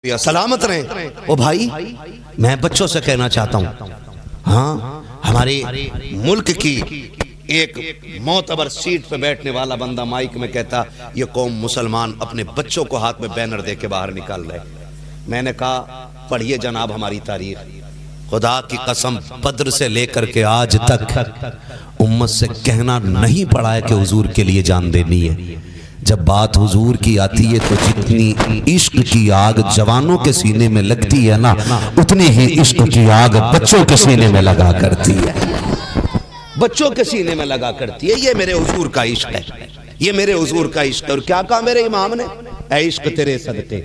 یا سلامت رہیں۔ او بھائی میں بچوں سے کہنا چاہتا ہوں، ہاں ہمارے ملک کی ایک معتبر سیٹ پہ بیٹھنے والا بندہ مائک میں کہتا یہ قوم مسلمان اپنے بچوں کو ہاتھ میں بینر دے کے باہر نکال رہے۔ میں نے کہا پڑھیے جناب ہماری تاریخ، خدا کی قسم بدر سے لے کر کے آج تک امت سے کہنا نہیں پڑا ہے کہ حضور کے لیے جان دینی ہے۔ جب بات حضور کی آتی ہے تو جتنی عشق کی آگ جوانوں کے سینے میں لگتی ہے نا، اتنی ہی عشق کی آگ بچوں کے سینے میں لگا کرتی ہے، بچوں کے سینے میں لگا کرتی ہے۔ یہ میرے حضور کا عشق ہے، یہ میرے حضور کا عشق ہے۔ اور کیا کہا میرے امام نے؟ اے عشق تیرے صدقے۔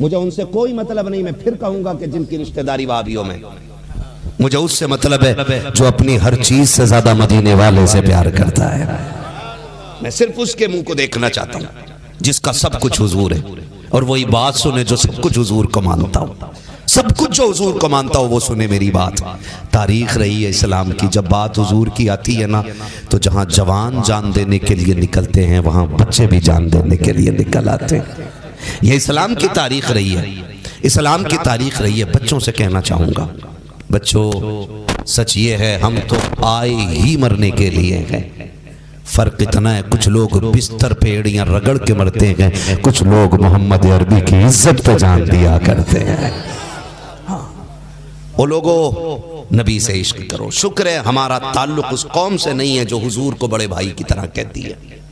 مجھے ان سے کوئی مطلب نہیں، میں پھر کہوں گا کہ جن کی رشتہ داری وہابیوں میں، مجھے اس سے مطلب ہے جو اپنی ہر چیز سے زیادہ مدینے والے سے پیار کرتا ہے۔ میں صرف اس کے منہ کو دیکھنا چاہتا ہوں جس کا سب کچھ حضور ہے، اور وہی بات سنے جو سب کچھ حضور کو مانتا ہوں، سب کچھ جو حضور کو مانتا ہوں وہ سنے میری بات۔ تاریخ رہی ہے اسلام کی، جب بات حضور کی آتی ہے نا تو جہاں جوان جان دینے کے لیے نکلتے ہیں وہاں بچے بھی جان دینے کے لیے نکل آتے ہیں۔ یہ اسلام کی تاریخ رہی ہے، اسلام کی تاریخ رہی ہے۔ بچوں سے کہنا چاہوں گا، بچوں سچ یہ ہے ہم تو آئے ہی مرنے کے لیے ہیں۔ فرق اتنا ہے کچھ لوگ بستر پہ ایڑیاں رگڑ کے مرتے ہیں، کچھ لوگ محمد عربی کی عزت پہ جان دیا کرتے ہیں۔ وہ لوگوں نبی سے عشق کرو۔ شکر ہے ہمارا تعلق اس قوم سے نہیں ہے جو حضور کو بڑے بھائی کی طرح کہتی ہے،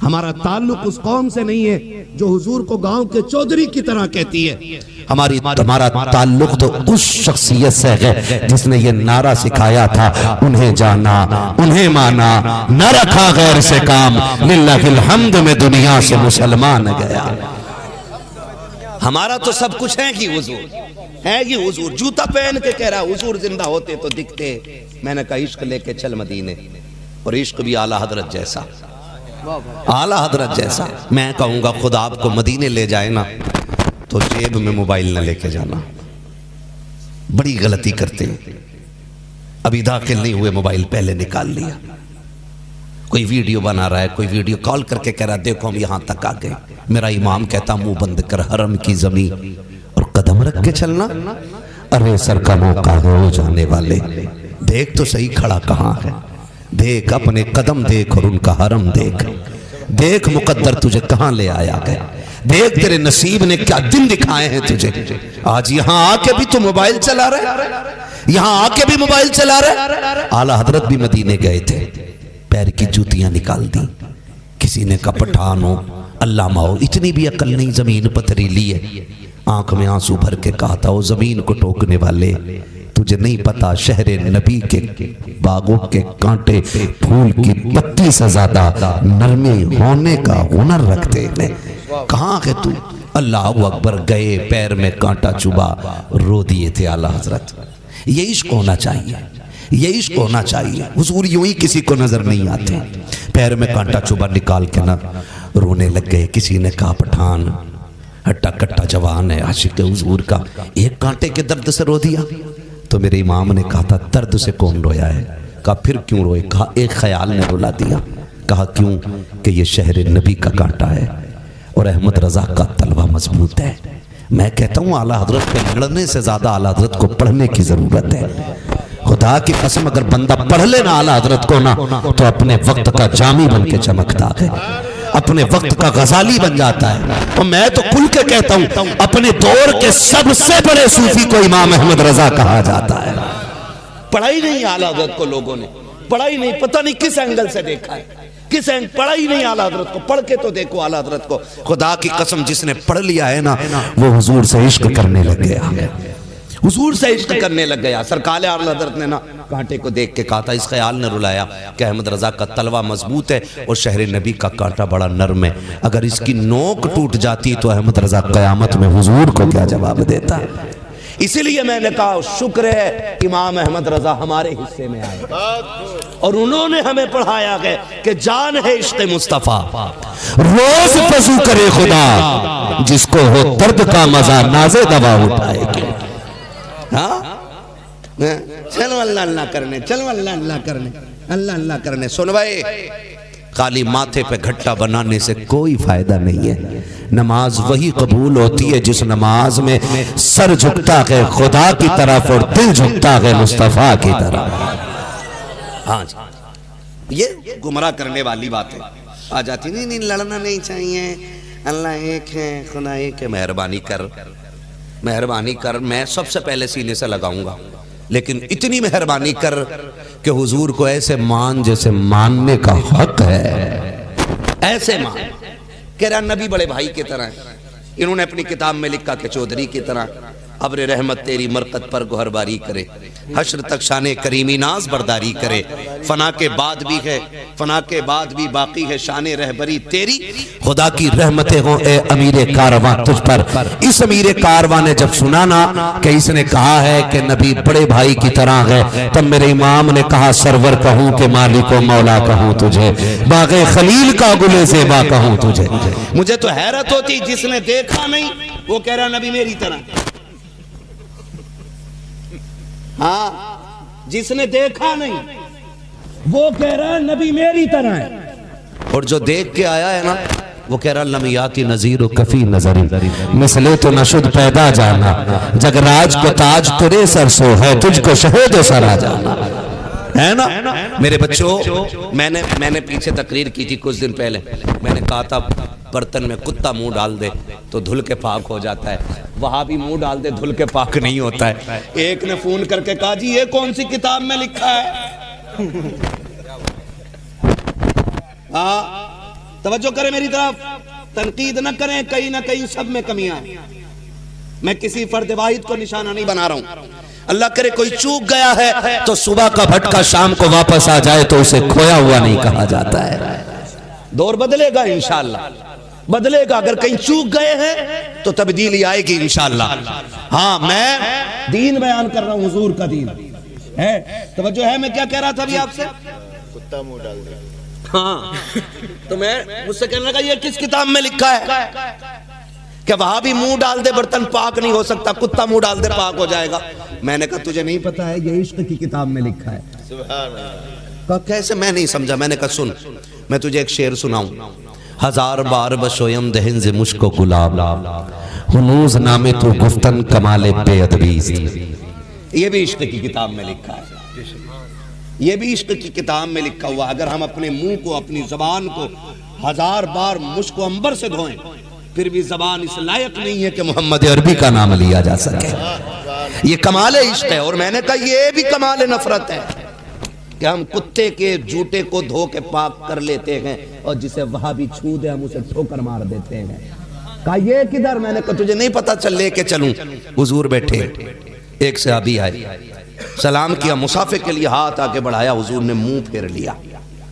ہمارا تعلق اس قوم سے نہیں ہے جو حضور کو گاؤں کے چودھری کی طرح کہتی ہے۔ ہمارا تعلق تو اس شخصیت سے ہے جس نے یہ نعرہ سکھایا تھا، انہیں جانا انہیں مانا، نہ رکھا غیر سے کام، للہ الحمد میں دنیا سے مسلمان گیا۔ ہمارا تو سب کچھ ہے کہ حضور ہے، کہ حضور جوتا پہن کے کہہ رہا حضور زندہ ہوتے تو دکھتے۔ میں نے کہا عشق لے کے چل مدینے، اور عشق بھی اعلیٰ حضرت جیسا، اعلیٰ حضرت جیسا۔ میں کہوں گا خدا آپ کو مدینے لے جائے نا تو جیب میں موبائل نہ لے کے جانا، بڑی غلطی کرتے ہیں۔ ابھی داخل نہیں ہوئے موبائل پہلے نکال لیا، کوئی ویڈیو بنا رہا ہے، کوئی ویڈیو کال کر کے کہہ رہا ہے دیکھو ہم یہاں تک آ گئے۔ میرا امام کہتا منہ بند کر حرم کی زمین اور قدم رکھ کے چلنا، ارے سر کا موقع ہو جانے والے، دیکھ تو صحیح کھڑا کہاں ہے، دیکھ اپنے قدم دیکھ اور ان کا حرم دیکھ، دیکھ مقدر تجھے کہاں لے آیا گیا، دیکھ تیرے نصیب نے کیا دن دکھائے ہیں تجھے۔ آج یہاں آ کے بھی تو موبائل چلا رہے، یہاں آ کے بھی موبائل چلا رہے۔ اعلیٰ حضرت بھی مدینے گئے تھے، پیر کی جوتیاں نکال دی، کسی نے کہا پٹھان ہو علامہ ہو، اتنی بھی عقل نہیں، زمین پتھریلی ہے۔ آنکھ میں آنسو بھر کے کہا تھا وہ زمین کو ٹوکنے والے، تجھے نہیں پتا شہر نبی کے باغوں کے کانٹے پھول کی پتی سے زیادہ نرمی ہونے کا ہنر رکھتے ہیں۔ کہاں ہے تو؟ اللہ اکبر، گئے پیر میں کانٹا چبا رو دیے تھے اعلیٰ حضرت۔ یہ عشق ہونا چاہیے، یہ عشق ہونا چاہیے۔ حضور یوں ہی کسی کو نظر نہیں آتے، پیر میں کانٹا چبا نکال کے نہ رونے لگ گئے۔ کسی نے کہا پٹھان ہٹا کٹا جوان ہے عاشق حضور کا، ایک کانٹے کے درد سے رو دیا۔ تو میرے امام نے کہا تھا درد سے کون رویا ہے؟ کہا پھر کیوں روئے؟ کہا ایک خیال نے رلا دیا۔ کہا کیوں؟ کہ یہ شہر نبی کا کانٹا ہے اور احمد رضا کا تلوہ مضبوط ہے۔ میں کہتا ہوں اعلیٰ حضرت پہ لڑنے سے زیادہ اعلیٰ حضرت کو پڑھنے کی ضرورت ہے۔ خدا کی قسم اگر بندہ پڑھ لینا اعلیٰ حضرت کو نا تو اپنے وقت کا جامی بن کے چمکتا ہے، اپنے وقت کا غزالی بن جاتا ہے۔ اور میں تو کھل کے کہتا ہوں اپنے دور کے سب سے بڑے صوفی کو امام احمد رضا کہا جاتا ہے۔ پڑھا ہی نہیں اعلیٰ حضرت کو لوگوں نے، پڑھا ہی نہیں، پتہ نہیں کس اینگل سے دیکھا ہے، کس اینگل پڑھا ہی نہیں اعلیٰ حضرت کو۔ پڑھ کے تو دیکھو اعلیٰ حضرت کو۔ خدا کی قسم جس نے پڑھ لیا ہے نا وہ حضور سے عشق کرنے لگ گیا، حضور سے عشق کرنے لگ گیا۔ سرکار اعلیٰ حضرت نے نا کانٹے کو دیکھ کے کہا تھا، اس خیال نے رلایا کہ احمد رضا کا تلوہ مضبوط ہے اور شہر نبی کا کانٹا بڑا نرم ہے، اگر اس کی نوک ٹوٹ جاتی تو احمد رضا قیامت میں حضور کو کیا جواب دیتا۔ اسی لیے میں نے کہا شکر ہے امام احمد رضا ہمارے حصے میں آئے اور انہوں نے ہمیں پڑھایا گیا کہ جان ہے عشق مصطفیٰ، روز وضو کرے خدا، جس کو ہو درد کا مزہ نازے دوا اٹھائے گی۔ چلو اللہ اللہ کرنے، چلو اللہ اللہ کرنے، اللہ اللہ کرنے۔ سن بھائی خالی ماتھے پہ گھٹا بنانے سے کوئی فائدہ نہیں ہے. نماز وہی قبول ہوتی ہے جس نماز میں سر جھکتا ہے خدا کی طرف اور دل جھکتا ہے مصطفیٰ کی طرف. ہاں جی یہ گمراہ کرنے والی باتیں آ جاتی. نہیں لڑنا نہیں چاہیے, اللہ ایک ہے, خدا ایک ہے. مہربانی کر, میں سب سے پہلے سینے سے لگاؤں گا, لیکن اتنی مہربانی کر کہ حضور کو ایسے مان جیسے ماننے کا حق ہے. ایسے مان. کہہ رہا نبی بڑے بھائی کی طرح ہے. انہوں نے اپنی کتاب میں لکھا کہ چودھری کی طرح ابر رحمت تیری مرقد پر گوہر باری کرے, حشر تک شان کریمی ناز برداری کرے. فنا کے بعد بھی ہے, فنا کے بعد بھی باقی ہے شان رہبری تیری. خدا کی رحمتیں ہوں اے امیر کارواں تجھ پر. اس امیر کارواں نے جب سنا نا کہ اس نے کہا ہے کہ نبی بڑے بھائی کی طرح ہے, تب میرے امام نے کہا سرور کہوں کہ مالک و مولا کہوں تجھے, باغ خلیل کا گل زیبا کہوں تجھے. مجھے تو حیرت ہوتی جس نے دیکھا نہیں وہ کہہ رہا نبی میری طرح. ہاں جس نے دیکھا نہیں وہ کہہ رہا ہے نبی میری طرح ہے, اور جو دیکھ کے آیا ہے نا وہ کہہ رہا لمیاتی نظیر و کفی نظری, مثلے تو نشد پیدا جانا, جگ راج کو تاج تیرے سر سو ہے, تجھ کو شہید سرا جانا. ہے نا میرے بچوں, میں نے پیچھے تقریر کی تھی کچھ دن پہلے. میں نے کہا تھا برتن میں کتا منہ ڈال دے تو دھل کے پاک ہو جاتا ہے, وہاں بھی منہ ڈال دے دھل کے پاک نہیں ہوتا ہے. ایک نے فون کر کے کہا جی یہ کون سی کتاب میں لکھا ہے. توجہ کریں میری طرف, تنقید نہ کریں, کہیں نہ کہیں سب میں کمیاں ہیں. میں کسی فرد واحد کو نشانہ نہیں بنا رہا ہوں. اللہ کرے کوئی چوک گیا ہے تو صبح کا بھٹکا شام کو واپس آ جائے تو اسے کھویا ہوا نہیں کہا جاتا ہے. دور بدلے گا انشاءاللہ, بدلے گا. اگر کہیں چوک گئے ہیں تو تبدیلی آئے گی انشاءاللہ. ہاں میں دین بیان کر رہا ہوں, حضور کا دین ہے. توجہ ہے میں کیا کہہ رہا تھا ابھی آپ سے؟ کتا منہ ڈال دے. ہاں تو میں مجھ سے کہنے لگا یہ کس کتاب میں لکھا ہے کہ وہاں بھی منہ ڈال دے برتن پاک نہیں ہو سکتا, کتا منہ ڈال دے پاک ہو جائے گا. میں نے کہا تجھے نہیں پتا ہے یہ عشق کی کتاب میں لکھا ہے. سبحان اللہ. کہا کیسے؟ میں نہیں سمجھا. میں نے کہا سن, میں تجھے ایک شعر سناؤں. ہزار بار بشویم دہن ز مشک و گلاب, ہنوز نام تو گفتن کمال بے ادبیز. یہ بھی عشق کی کتاب میں لکھا ہے, یہ بھی عشق کی کتاب میں لکھا ہوا. اگر ہم اپنے منہ کو, اپنی زبان کو ہزار بار مشک و عنبر سے دھوئیں پھر بھی زبان اس لائق نہیں ہے کہ محمد عربی کا نام لیا جا سکے. یہ کمال عشق ہے. اور میں نے کہا یہ بھی کمال نفرت ہے کہ ہم کتے کے جوتے کو دھو کے پاک کر لیتے ہیں اور جسے وہاں بھی چھو دے ہم اسے ٹھوکر مار دیتے ہیں. کہا یہ کدھر؟ میں نے کہا تجھے نہیں پتا, چل لے کے چلوں. حضور بیٹھے, ایک صحابی آئے, سلام کیا, مصافحے کے لیے ہاتھ آگے بڑھایا. حضور نے منہ پھیر لیا.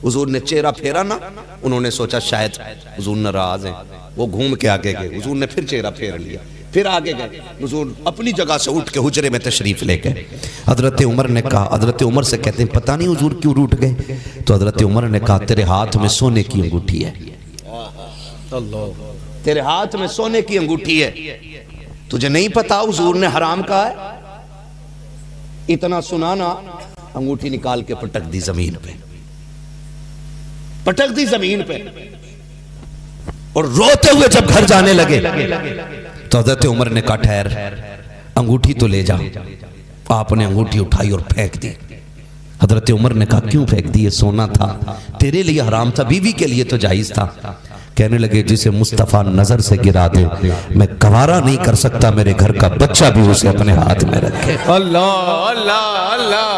حضور نے چہرہ پھیرا نا, انہوں نے سوچا شاید حضور ناراض ہیں, وہ گھوم کے آگے گئے. حضور نے پھر چہرہ پھیر لیا, پھر آگے گئے. حضور اپنی جگہ سے اٹھ کے حجرے میں تشریف لے گئے. حضرت عمر نے کہا, حضرت عمر سے کہتے ہیں پتہ نہیں حضور کیوں روٹھ گئے. تو حضرت عمر نے کہا تیرے ہاتھ میں سونے کی انگوٹھی ہے, تیرے ہاتھ میں سونے کی انگوٹھی ہے, تجھے نہیں پتا حضور نے حرام کہا ہے. اتنا سنانا, انگوٹھی نکال کے پٹک دی زمین پہ, پٹک دی زمین پہ, اور روتے ہوئے جب گھر جانے لگے تو حضرت عمر نے کہا ٹھہر, انگوٹھی تو لے جا. آپ نے انگوٹھی اٹھائی اور پھینک دی. حضرت عمر نے کہا کیوں پھینک دی؟ یہ سونا تھا, تیرے لیے حرام تھا, بیوی کے لیے تو جائز تھا. کہنے لگے جسے مصطفیٰ نظر سے گرا دے میں گوارا نہیں کر سکتا میرے گھر کا بچہ بھی اسے اپنے ہاتھ میں رکھے. اللہ اللہ اللہ,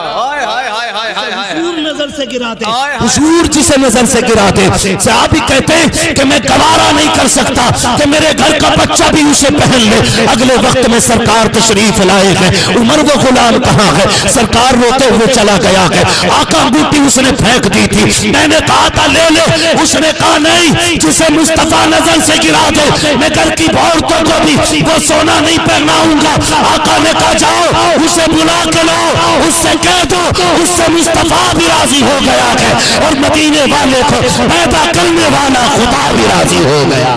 حضور نظر سے گرا دے, حضور جسے نظر سے گرا دے. صحابی کہتے ہیں کہ میں گوارا نہیں کر سکتا کہ میرے گھر کا بچہ بھی اسے پہن لے. اگلے وقت میں سرکار تشریف لائے ہیں. عمر وہ غلام کہاں ہے؟ سرکار روتے ہوئے چلا گیا ہے. آقا انگوٹھی اس نے پھینک دی تھی, میں نے کہا تھا لے لے, اس نے کہا نہیں, جسے مصطفیٰ نظر سے گرا دے میں گھر کی عورتوں کو بھی وہ سونا نہیں پہناؤں گا. آقا نے کہا جاؤ اسے بلا کے لاؤ, اس سے کہہ دو اس سے مصطفیٰ بھی راضی ہو گیا ہے اور مدینے والے کو پیدا کرنے والا خدا بھی راضی ہو گیا.